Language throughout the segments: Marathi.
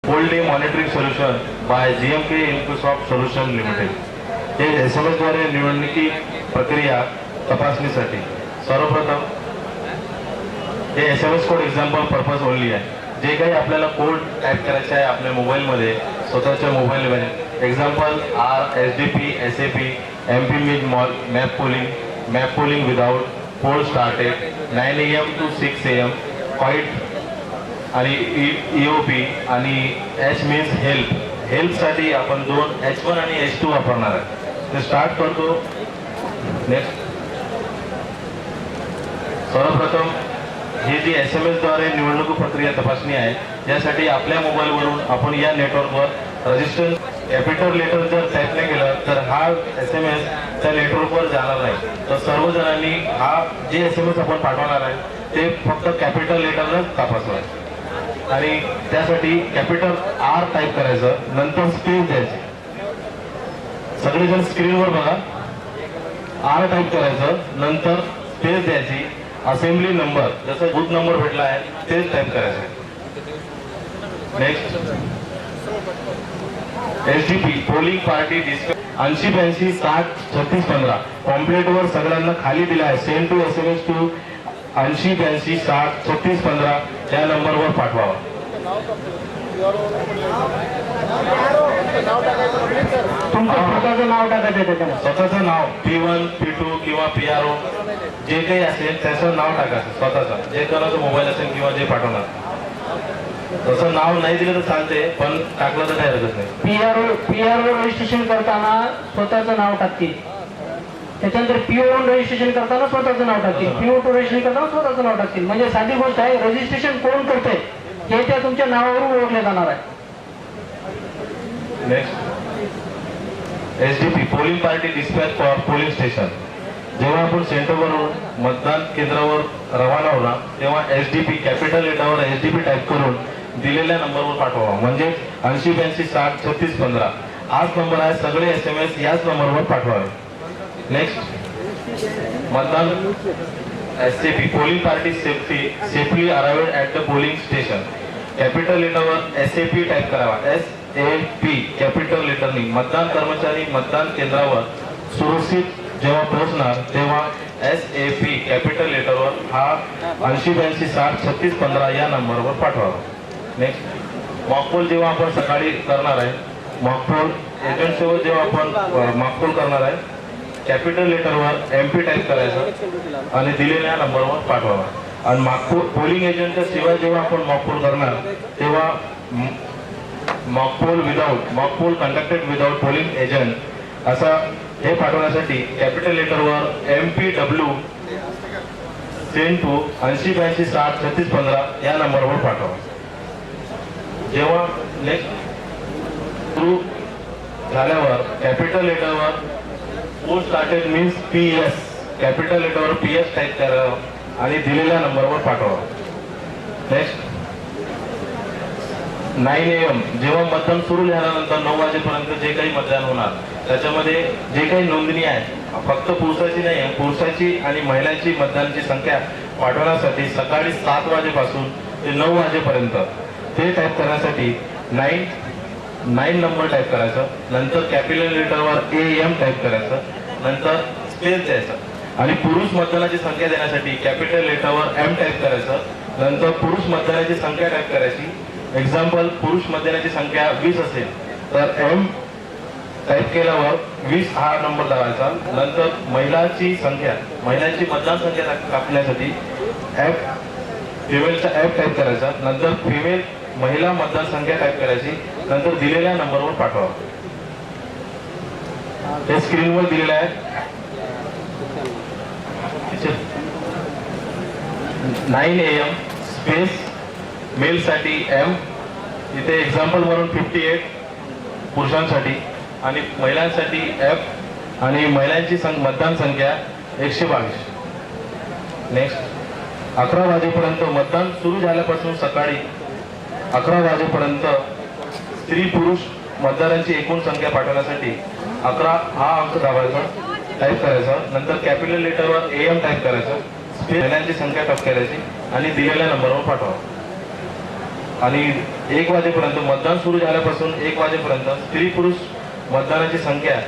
Whole day monitoring solution by GMK Infosoft Solution Limited. हे SMS द्वारे निवडणुकी प्रक्रिया तपासणीसाठी सर्वप्रथम हे SMS code example purpose only आहे. जे काही आपल्याला कोड टाईप करायचे आहे आपल्या मोबाईलमध्ये स्वतःच्या मोबाईलमध्ये example RSDP SAP MP mid map polling without poll started 9 AM to 6 AM quite आणि EOP आणि H मीन्स हेल्पसाठी आपण दोन H1 आणि H2 वापरणार आहे. ते स्टार्ट करतो. नेक्स्ट सर्वप्रथम ही जी SMS द्वारे निवडणूक प्रक्रिया तपासणी आहे यासाठी आपल्या मोबाईलवरून आपण या नेटवर्कवर रजिस्टर कॅपिटल लेटर जर टाईप नाही केलं तर हा SMS त्या नेटवर्कवर जाणार नाही. तर सर्वजणांनी हा जे SMS आपण पाठवणार आहे ते फक्त कॅपिटल लेटरनंच तपासणार आणि त्यासाठी कॅपिटल R टाईप करायचं, नंतर स्पेस द्यायची. सगळेजण स्क्रीनवर बघा. R टाईप करायचं, नंतर स्पेस द्यायची. असेंब्ली नंबर जसं बूथ नंबर भेटला आहे तेच टाईप करायचं. नेक्स्ट SDP पोलिंग पार्टी 80 60 36 15 पॉम्पलेटवर सगळ्यांना खाली दिला आहे. सेंड टू SMS टू 80 60 36 15 या नंबरवर पाठवावा. स्वतःचं नाव P1 P2 किंवा PRO जे काही असेल त्याचं नाव टाकायचं. स्वतःचं जे कोणाचं मोबाईल असेल किंवा जे पाठवणार तसं नाव नाही दिलं तर चालते, पण टाकलं तर काही हरकत नाही. PRO रजिस्ट्रेशन करताना स्वतःचं नाव टाकतील. त्याच्यानंतर PO1 रजिस्ट्रेशन करताना स्वतःचं नाव टाकतील. PO2 रजिस्ट्रेशन करताना स्वतःचं नाव टाकतील. म्हणजे साधी गोष्ट आहे, रजिस्ट्रेशन कोण करते हे त्या तुमच्या नावावरून ओळखले जाणार आहे. Next SDP polling party dispatch for polling station. जेव्हा आपण सेंटरवरून मतदान केंद्रावर रवाना होणार तेव्हा SDP कॅपिटल लेटरवर SDP टाईप करून दिलेल्या नंबरवर पाठवा. म्हणजे 80 60 36 15 हाच नंबर आहे. सगळे SMS याच नंबरवर पाठवावे. नेक्स्ट मतदान SAP polling party safely arrived at the polling station. Capital लेटरवर SAP टाईप करावा. SAP कॅपिटल लेटरनी मतदान कर्मचारी मतदान केंद्रावर सुरक्षित जेव्हा पोहोचणार तेव्हा SAP कॅपिटल लेटरवर हा 80 60 36 15 या नंबरवर पाठवावा. नेक्स्ट मॉकपोल जेव्हा आपण सकाळी करणार आहे मॉकपोल एजंटसोबत जेव्हा आपण मॉकपोल करणार आहे कॅपिटल लेटरवर MP टाईप करायचं आणि दिलेल्या नंबरवर पाठवावा. आणि मॉकपोल पोलिंग एजंटच्या शिवाय जेव्हा आपण मॉकपोल करणार तेव्हा mock poll conducted without polling agent असा हे पाठवण्यासाठी कॅपिटल लेटरवर MPW सेंड टू 80 60 36 15 या नंबरवर पाठवा. जेव्हा नेक्स्ट थ्रू झाल्यावर कॅपिटल लेटरवर poll started means PS capital लेटरवर PS टाईप करावं आणि दिलेल्या नंबरवर पाठवा. नेक्स्ट 9 AM जेव्हा मतदान सुरू झाल्यानंतर 9 वाजेपर्यंत जे काही मतदान होणार त्याच्यामध्ये जे काही नोंदणी आहे फक्त पुरुषाची नाही आहे, पुरुषाची आणि महिलांची मतदानाची संख्या पाठवण्यासाठी सकाळी 7 वाजेपासून ते 9 वाजेपर्यंत ते टाईप करण्यासाठी 9 नंबर टाईप करायचं, नंतर कॅपिटल लेटरवर AM टाईप करायचं, नंतर स्पेस द्यायचं आणि पुरुष मतदानाची संख्या देण्यासाठी कॅपिटल लेटरवर M टाईप करायचं, नंतर पुरुष मतदानाची संख्या टाईप करायची. एक्झाम्पल पुरुष मतदानाची संख्या 20 असेल तर M टाईप केल्यावर 20 हा नंबर दाबायचा. नंतर महिलांची मतदान संख्या टाकण्यासाठी फिमेलचा F टाईप करायचा, नंतर महिला मतदान संख्या टाईप करायची, नंतर दिलेल्या नंबरवर पाठवा. हे स्क्रीनवर दिलेलं आहे. 9 AM स्पेस मेलसाठी M इथे एक्झाम्पल म्हणून 58 पुरुषांसाठी आणि महिलांसाठी F आणि महिलांची मतदान संख्या 122. नेक्स्ट 11 वाजेपर्यंत मतदान सुरू झाल्यापासून सकाळी 11 वाजेपर्यंत स्त्री पुरुष मतदारांची एकूण संख्या पाठवण्यासाठी 11 हा अंक दाबायचा टाईप करायचा, नंतर कॅपिटल लेटरवर AM टाईप करायचं, महिलांची संख्या टाईप करायची आणि दिलेल्या नंबरवर पाठवा. आणि 1 वाजेपर्यंत मतदान सुरू झाल्यापासून 1 वाजेपर्यंत स्त्री पुरुष मतदानाची संख्या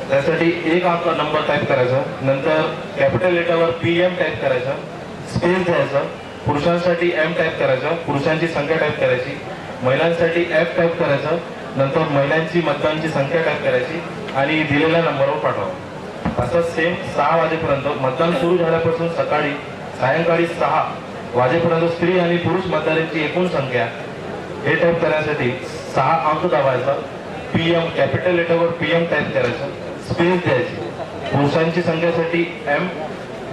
त्यासाठी एक अंक नंबर टाईप करायचा, नंतर कॅपिटल लेटरवर PM टाईप करायचा, स्पेस द्यायचा, पुरुषांसाठी M टाईप करायचा, पुरुषांची संख्या टाईप करायची, महिलांसाठी F टाईप करायचं, नंतर महिलांची मतदानाची संख्या टाईप करायची आणि दिलेल्या नंबरवर पाठवा. असं सेम 6 वाजेपर्यंत मतदान सुरू झाल्यापासून सायंकाळी 6 वाजेपर्यंत स्त्री आणि पुरुष मतदारांची एकूण संख्या हे टाईप करण्यासाठी 6 अंक दाबायचा, PM कॅपिटल लेटरवर PM टाईप करायचं, स्पेस द्यायची, पुरुषांची संख्येसाठी M,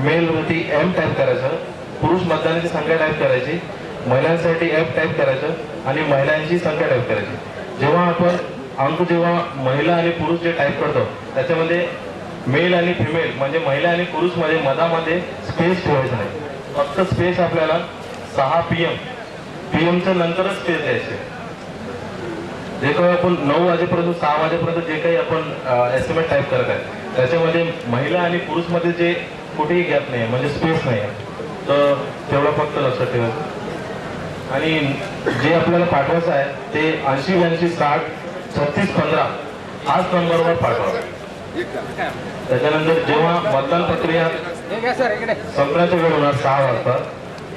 मेलवरती M टाईप करायचं, पुरुष मतदारांची संख्या टाईप करायची, महिलांसाठी F टाईप करायचं आणि महिलांची संख्या टाईप करायची. जेव्हा आपण जेव्हा महिला आणि पुरुष जे टाईप करतो त्याच्यामध्ये मेल आणि फिमेल म्हणजे महिला आणि पुरुष मध्ये मधामध्ये स्पेस ठेवायचं नाही, फक्त स्पेस आपल्याला 6 PM च्या नंतरच स्पेस द्यायचे. जे काही आपण 9 वाजेपर्यंत 6 वाजेपर्यंत जे काही आपण SMS टाईप करत आहे त्याच्यामध्ये महिला आणि पुरुष मध्ये जे कुठेही गॅप नाही म्हणजे स्पेस नाही आहे, तर तेवढं फक्त लक्षात ठेवायचं. आणि जे आपल्याला पाठवायचं आहे ते 80 60 36 15 हाच नंबरवर पाठवा. त्याच्यानंतर जेव्हा मतदान प्रक्रिया संपण्याचा वेळ होणार 6 वाजता,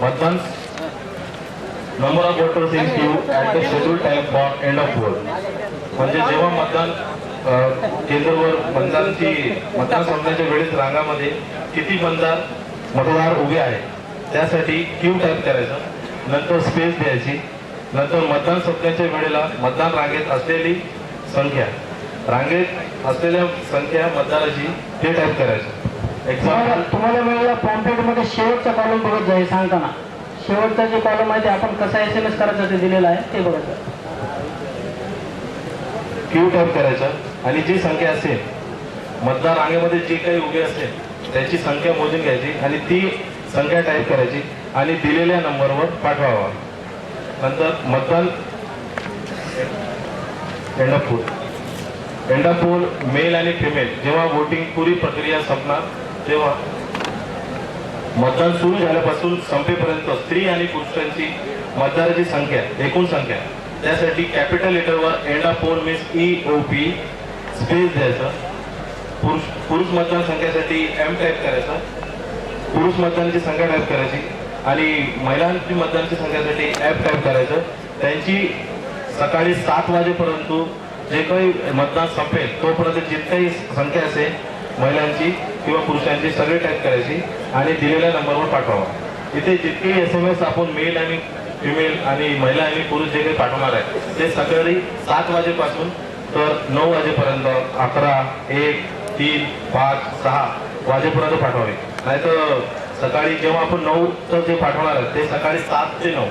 मतदान number of voters in queue at the schedule time for end of poll म्हणजे जेव्हा मतदान केंद्रावर मतदान संपण्याच्या वेळेस रांगामध्ये किती मतदार उभे आहेत त्यासाठी क्यू टाईप करायचं, नंतर स्पेस द्यायची, नंतर मतदान संपण्याच्या वेळेला मतदान रांगेत असलेली संख्या मतदाराची ते टाईप करायचं. एक्झाम्पल तुम्हाला मिळाला पॉम्पलेट मध्ये शेवटचा कॉलम बघत जाईल सांगताना. शेवटचा जे कॉलम आहे ते आपण कसा SMS करायचा ते दिलेला आहे ते बघायचं. क्यू टाईप करायचं आणि जी संख्या असेल मतदार रांगेमध्ये जे काही उभे असेल त्याची संख्या मोजून घ्यायची आणि ती संख्या टाईप करायची आणि दिलेल्या नंबरवर पाठवावा. नंतर मतदान एंड ऑफ पोल मेल आणि फिमेल जेव्हा वोटिंग पुरी प्रक्रिया संपणार तेव्हा मतदान सुरू झाल्यापासून संपेपर्यंत स्त्री आणि पुरुषांची मतदाराची संख्या एकूण संख्या त्यासाठी कॅपिटल लेटरवर end of poll means EOP space द्यायचं, पुरुष मतदान संख्येसाठी M टाईप करायचं, पुरुष मतदानाची संख्या टाईप करायची आणि महिलांची मतदानाची संख्येसाठी F टाईप करायचं. त्यांची सकाळी 7 वाजेपर्यंत जे काही मतदान संपेल तोपर्यंत जितकाही संख्या असेल महिलांची किंवा पुरुषांची सगळे टाईप करायची आणि दिलेल्या नंबरवर पाठवावा. इथे जितकेही SMS आपण मेल आणि फिमेल आणि महिला आणि पुरुष जे काही पाठवणार आहे ते सकाळी 7 वाजेपासून तर 9 वाजेपर्यंत 11, 1, 3, 5, 6 वाजेपर्यंत पाठवावे. नाहीतर सकाळी जेव्हा आपण 9चं जे पाठवणार आहे ते सकाळी 7 ते 9,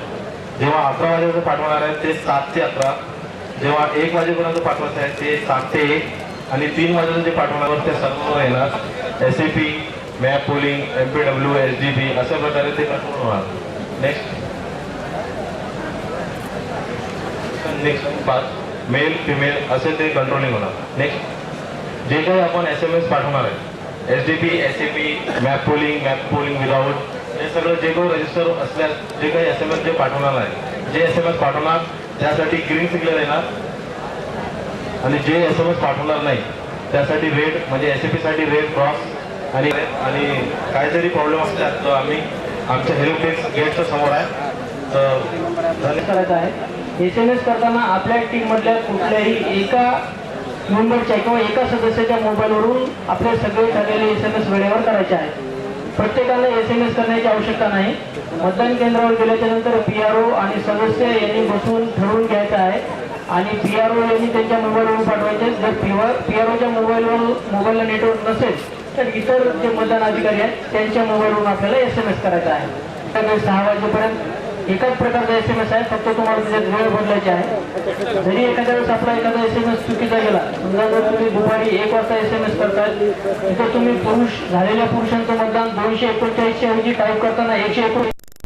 जेव्हा 11 वाजेचं पाठवणार आहे ते 7 ते 11, जेव्हा 1 वाजेपर्यंत पाठवायचं आहे ते 7 ते 1 आणि 3 वाजेचं जे पाठवणार ते सर्व येणार SAP, map polling, MPW, SDP अशा प्रकारे ते कंट्रोल होणार. नेक्स्ट 5 मेल फिमेल असे ते कंट्रोलिंग होणार. नेक्स्ट जे काही आपण SMS पाठवणार आहे SDP, SAP, map polling without हे सगळं जे काही रजिस्टर असल्यास जे काही SMS जे पाठवणार आहे जे SMS पाठवणार त्यासाठी ग्रीन सिग्नल येणार आणि जे SMS पाठवणार नाही त्यासाठी रेड म्हणजे SAP साठी रेड क्रॉस आणि काहीतरी प्रॉब्लेम असल्यास तर आम्ही आमच्या हेल्प डेस्क गेटच्या समोर आहे तर करायचं आहे. SMS करताना आपल्या टीम मधल्या कुठल्याही एका मेंबरच्या किंवा एका सदस्याच्या मोबाईलवरून आपले सगळे झालेले SMS वेळेवर करायचे आहेत. प्रत्येकाला SMS करण्याची आवश्यकता नाही. मतदान केंद्रावर गेल्याच्या नंतर PRO आणि सदस्य यांनी बसून ठरवून घ्यायचं आहे आणि PRO यांनी त्यांच्या मोबाईलवरून पाठवायचे. जर PROच्या मोबाईलला नेटवर्क नसेल तर इतर जे मतदान अधिकारी आहेत त्यांच्या मोबाईलवरून आपल्याला SMS करायचा आहे. 6 वाजेपर्यंत एकाच प्रकारचा SMS आहे, फक्त तुम्हाला त्याच्यात वेळ बदलायची आहे. जरी एखाद्या वेळेस आपला एखादा SMS चुकीचा गेला, समजा जर तुम्ही दुपारी 1 वाजता SMS करताय तिथे तुम्ही झालेल्या पुरुषांचं मतदान 239 ऐवजी टाईप करताना 119